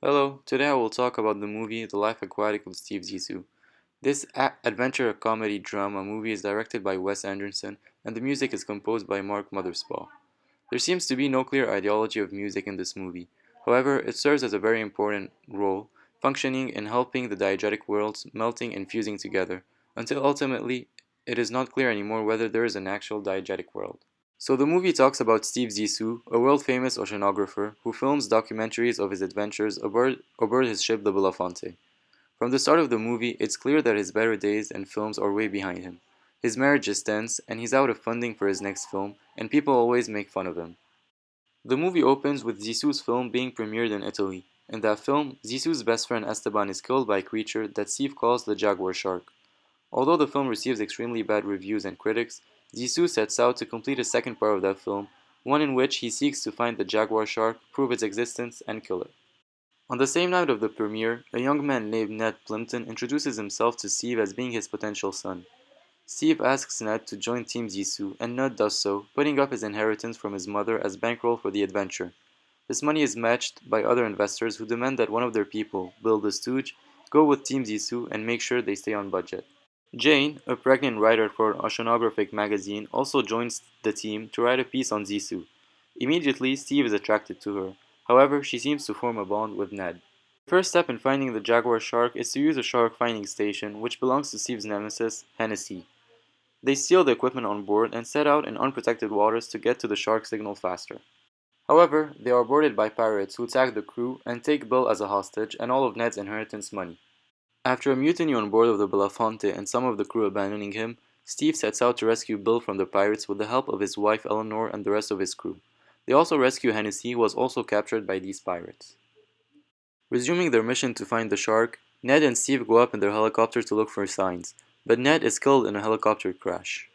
Hello, today I will talk about the movie The Life Aquatic of Steve Zissou. This adventure comedy drama movie is directed by Wes Anderson and the music is composed by Mark Mothersbaugh. There seems to be no clear ideology of music in this movie. However, it serves as a very important role, functioning in helping the diegetic worlds melting and fusing together, until ultimately it is not clear anymore whether there is an actual diegetic world. So the movie talks about Steve Zissou, a world-famous oceanographer who films documentaries of his adventures aboard his ship the Belafonte. From the start of the movie, it's clear that his better days and films are way behind him. His marriage is tense, and he's out of funding for his next film, and people always make fun of him. The movie opens with Zissou's film being premiered in Italy. In that film, Zissou's best friend Esteban is killed by a creature that Steve calls the jaguar shark. Although the film receives extremely bad reviews and critics, Zissou sets out to complete a second part of that film, one in which he seeks to find the jaguar shark, prove its existence, and kill it. On the same night of the premiere, a young man named Ned Plimpton introduces himself to Steve as being his potential son. Steve asks Ned to join Team Zissou, and Ned does so, putting up his inheritance from his mother as bankroll for the adventure. This money is matched by other investors who demand that one of their people, Bill the Stooge, go with Team Zissou and make sure they stay on budget. Jane, a pregnant writer for an oceanographic magazine, also joins the team to write a piece on Zissou. Immediately, Steve is attracted to her. However, she seems to form a bond with Ned. The first step in finding the jaguar shark is to use a shark finding station, which belongs to Steve's nemesis, Hennessy. They steal the equipment on board and set out in unprotected waters to get to the shark signal faster. However, they are boarded by pirates who attack the crew and take Bill as a hostage and all of Ned's inheritance money. After a mutiny on board of the Belafonte and some of the crew abandoning him, Steve sets out to rescue Bill from the pirates with the help of his wife Eleanor and the rest of his crew. They also rescue Hennessy, who was also captured by these pirates. Resuming their mission to find the shark, Ned and Steve go up in their helicopter to look for signs, but Ned is killed in a helicopter crash.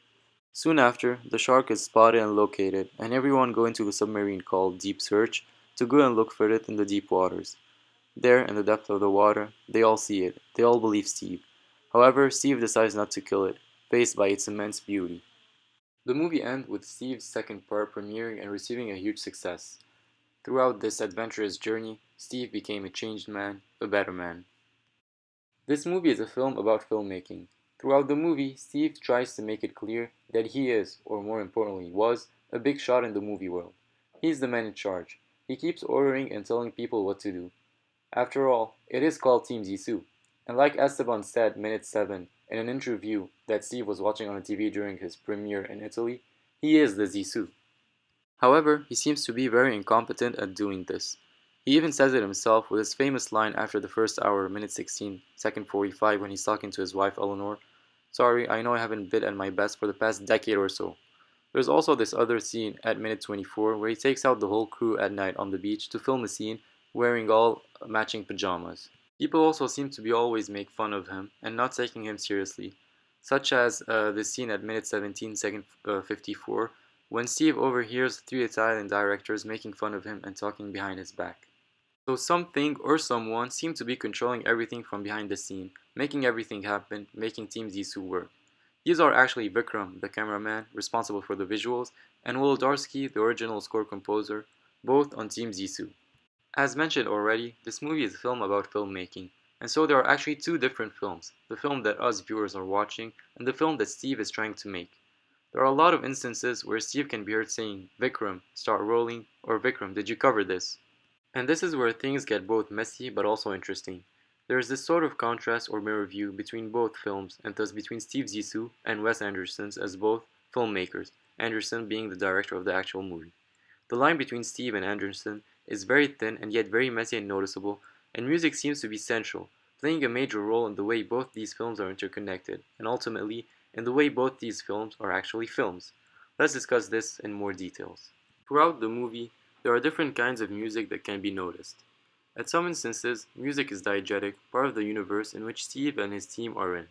Soon after, the shark is spotted and located, and everyone go into a submarine called Deep Search to go and look for it in the deep waters. There, in the depth of the water, they all see it. They all believe Steve. However, Steve decides not to kill it, faced by its immense beauty. The movie ends with Steve's second part premiering and receiving a huge success. Throughout this adventurous journey, Steve became a changed man, a better man. This movie is a film about filmmaking. Throughout the movie, Steve tries to make it clear that he is, or more importantly was, a big shot in the movie world. He's the man in charge. He keeps ordering and telling people what to do. After all, it is called Team Zissou. And like Esteban said minute 7 in an interview that Steve was watching on TV during his premiere in Italy, he is the Zissou. However, he seems to be very incompetent at doing this. He even says it himself with his famous line after the first hour, minute 16, second 45, when he's talking to his wife Eleanor. Sorry, I know I haven't been at my best for the past decade or so. There's also this other scene at minute 24 where he takes out the whole crew at night on the beach to film a scene wearing all matching pajamas. People also seem to be always make fun of him and not taking him seriously, such as the scene at minute 17, second 54, when Steve overhears three Italian directors making fun of him and talking behind his back. So something or someone seemed to be controlling everything from behind the scene, making everything happen, making Team Zissou work. These are actually Vikram, the cameraman, responsible for the visuals, and Wolodarsky, the original score composer, both on Team Zissou. As mentioned already, this movie is a film about filmmaking, and so there are actually two different films, the film that us viewers are watching, and the film that Steve is trying to make. There are a lot of instances where Steve can be heard saying, Vikram, start rolling, or Vikram, did you cover this? And this is where things get both messy but also interesting. There is this sort of contrast or mirror view between both films, and thus between Steve Zissou and Wes Anderson as both filmmakers, Anderson being the director of the actual movie. The line between Steve and Anderson is very thin and yet very messy and noticeable, and music seems to be central, playing a major role in the way both these films are interconnected, and ultimately, in the way both these films are actually films. Let's discuss this in more details. Throughout the movie, there are different kinds of music that can be noticed. At some instances, music is diegetic, part of the universe in which Steve and his team are in.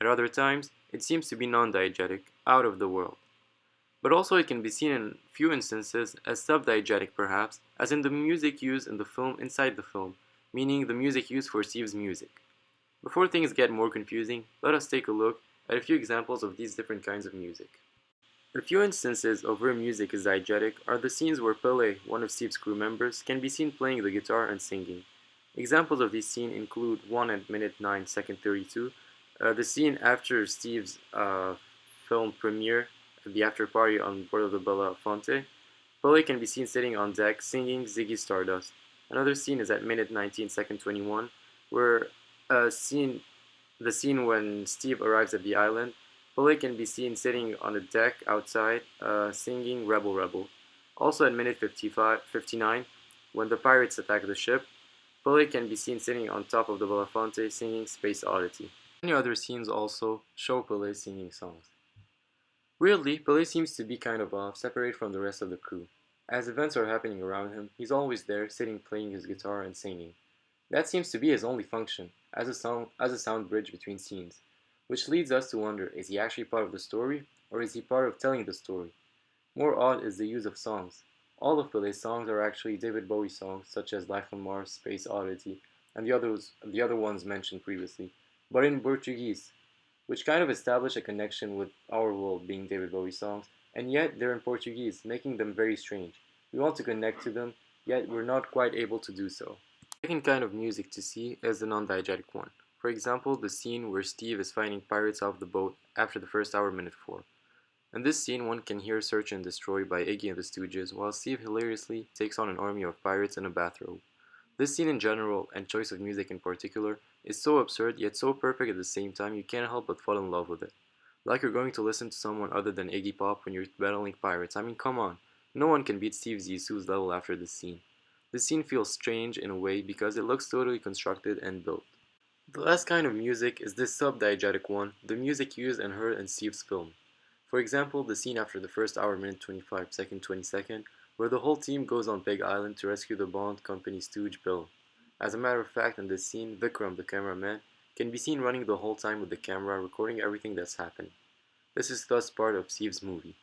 At other times, it seems to be non-diegetic, out of the world. But also it can be seen in few instances as sub-diegetic perhaps, as in the music used in the film inside the film, meaning the music used for Steve's music. Before things get more confusing, let us take a look at a few examples of these different kinds of music. A few instances of where music is diegetic are the scenes where Pele, one of Steve's crew members, can be seen playing the guitar and singing. Examples of these scenes include one at minute 9 second 32, the scene after Steve's film premiere at the after party on board of the Belafonte. Polly can be seen sitting on deck singing Ziggy Stardust. Another scene is at minute 19 second 21, where the scene when Steve arrives at the island. Polly can be seen sitting on the deck outside singing Rebel Rebel. Also at minute 59, when the pirates attack the ship, Polly can be seen sitting on top of the Belafonte singing Space Oddity. Many other scenes also show Polly singing songs. Weirdly, Polly seems to be kind of off, separated from the rest of the crew. As events are happening around him, he's always there, sitting playing his guitar and singing. That seems to be his only function, as a sound bridge between scenes. Which leads us to wonder, is he actually part of the story, or is he part of telling the story? More odd is the use of songs. All of Pellé's songs are actually David Bowie songs, such as Life on Mars, Space Oddity, and the other ones mentioned previously, but in Portuguese, which kind of establish a connection with Our World being David Bowie songs, and yet they're in Portuguese, making them very strange. We want to connect to them, yet we're not quite able to do so. The second kind of music to see is the non-diegetic one. For example, the scene where Steve is fighting pirates off the boat after the first hour minute 4. In this scene, one can hear Search and Destroy by Iggy and the Stooges, while Steve hilariously takes on an army of pirates in a bathrobe. This scene in general, and choice of music in particular, is so absurd yet so perfect at the same time you can't help but fall in love with it. Like you're going to listen to someone other than Iggy Pop when you're battling pirates. I mean, come on. No one can beat Steve Zissou's level after this scene. This scene feels strange in a way because it looks totally constructed and built. The last kind of music is this sub-diegetic one, the music used and heard in Steve's film. For example, the scene after the first hour minute 25 second 22nd, where the whole team goes on Big Island to rescue the Bond company stooge Bill. As a matter of fact, in this scene, Vikram, the cameraman, can be seen running the whole time with the camera, recording everything that's happening. This is thus part of Steve's movie.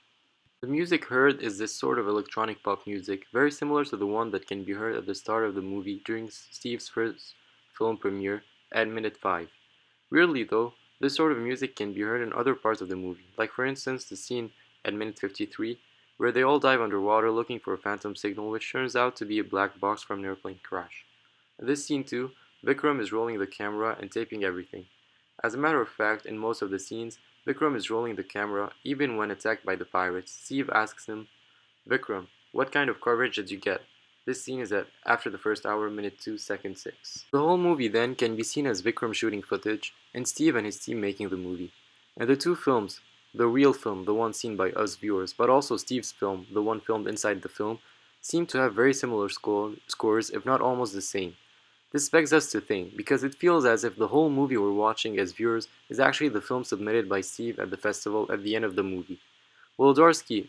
The music heard is this sort of electronic pop music, very similar to the one that can be heard at the start of the movie during Steve's first film premiere at minute 5. Weirdly though, this sort of music can be heard in other parts of the movie, like for instance the scene at minute 53, where they all dive underwater looking for a phantom signal which turns out to be a black box from an airplane crash. In this scene too, Vikram is rolling the camera and taping everything. As a matter of fact, in most of the scenes, Vikram is rolling the camera even when attacked by the pirates. Steve asks him, Vikram, what kind of coverage did you get? This scene is at after the first hour, minute 2, second 6. The whole movie then can be seen as Vikram shooting footage and Steve and his team making the movie. And the two films, the real film, the one seen by us viewers, but also Steve's film, the one filmed inside the film, seem to have very similar scores, if not almost the same. This begs us to think, because it feels as if the whole movie we're watching as viewers is actually the film submitted by Steve at the festival at the end of the movie. Wolodarski,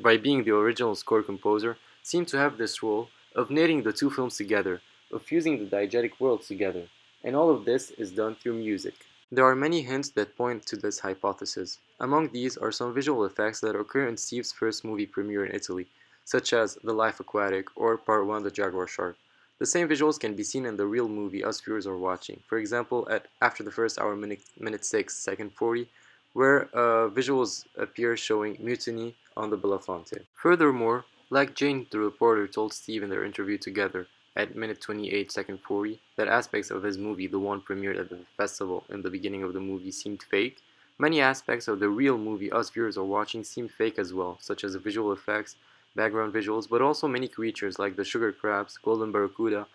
by being the original score composer, seemed to have this role of knitting the two films together, of fusing the diegetic worlds together, and all of this is done through music. There are many hints that point to this hypothesis. Among these are some visual effects that occur in Steve's first movie premiere in Italy, such as The Life Aquatic or Part 1 The Jaguar Shark. The same visuals can be seen in the real movie us viewers are watching. For example, at after the first hour, minute 6, second 40, where visuals appear showing mutiny on the Belafonte. Furthermore, like Jane the reporter told Steve in their interview together at minute 28, second 40, that aspects of his movie, the one premiered at the festival in the beginning of the movie, seemed fake, many aspects of the real movie us viewers are watching seem fake as well, such as the visual effects, background visuals, but also many creatures like the sugar crabs, golden barracuda,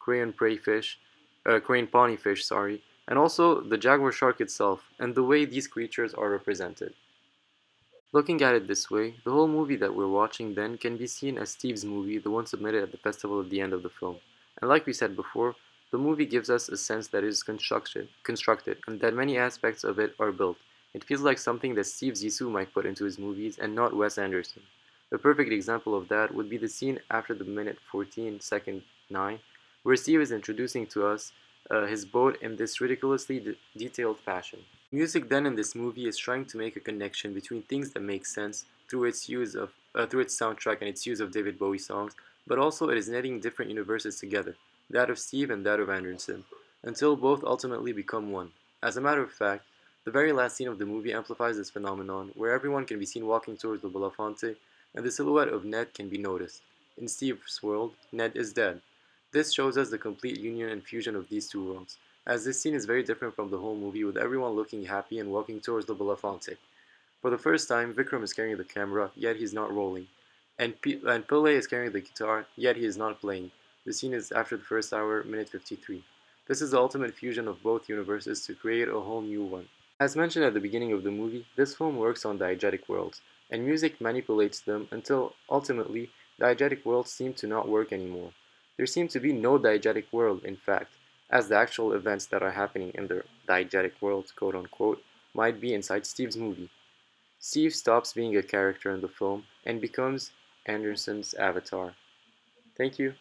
crane ponyfish, sorry, and also the jaguar shark itself, and the way these creatures are represented. Looking at it this way, the whole movie that we're watching then can be seen as Steve's movie, the one submitted at the festival at the end of the film. And like we said before, the movie gives us a sense that it is constructed, and that many aspects of it are built. It feels like something that Steve Zissou might put into his movies and not Wes Anderson. A perfect example of that would be the scene after the minute 14, second 9, where Steve is introducing to us his boat in this ridiculously detailed fashion. Music then in this movie is trying to make a connection between things that make sense through its soundtrack and its use of David Bowie songs, but also it is knitting different universes together, that of Steve and that of Anderson, until both ultimately become one. As a matter of fact, the very last scene of the movie amplifies this phenomenon, where everyone can be seen walking towards the Belafonte, and the silhouette of Ned can be noticed. In Steve's world, Ned is dead. This shows us the complete union and fusion of these two worlds, as this scene is very different from the whole movie with everyone looking happy and walking towards the Belafonte. For the first time, Vikram is carrying the camera, yet he's not rolling. And Pillay is carrying the guitar, yet he is not playing. The scene is after the first hour, minute 53. This is the ultimate fusion of both universes to create a whole new one. As mentioned at the beginning of the movie, this film works on diegetic worlds, and music manipulates them until, ultimately, diegetic worlds seem to not work anymore. There seems to be no diegetic world, in fact, as the actual events that are happening in the diegetic world, quote unquote, might be inside Steve's movie. Steve stops being a character in the film and becomes Anderson's avatar. Thank you.